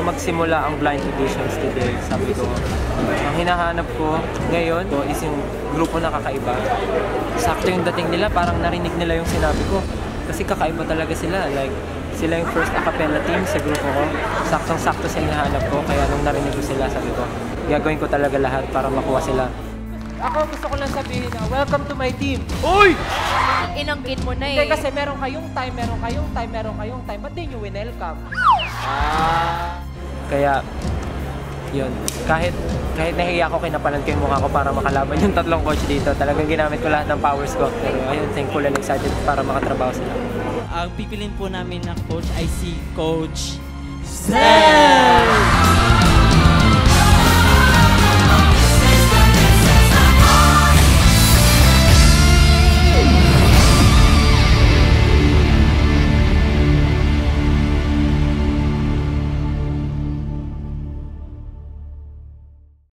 magsimula ang blind auditions today. Sabi ko, ang hinahanap ko ngayon is yung grupo na kakaiba. Sakto yung dating nila, parang narinig nila yung sinabi ko. Kasi kakaiba talaga sila. Like, sila yung first a cappella team sa grupo ko. Saktong-sakto sila hinahanap ko. Kaya nung narinig ko sila, sabi ko, gagawin ko talaga lahat para makuha sila. Ako gusto ko lang sabihin na, welcome to my team! Uy! Inanggit mo na eh. Hindi, kasi meron kayong time. Ba't di nyo winelcome? Kaya, yun. Kahit nahiya ko, kinapalan ko yung mukha ko para makalaban yung tatlong coach dito. Talagang ginamit ko lahat ng powers ko. Pero ayun, thankful and excited para makatrabaho sila. Ang pipilin po namin na coach ay si Coach Sel!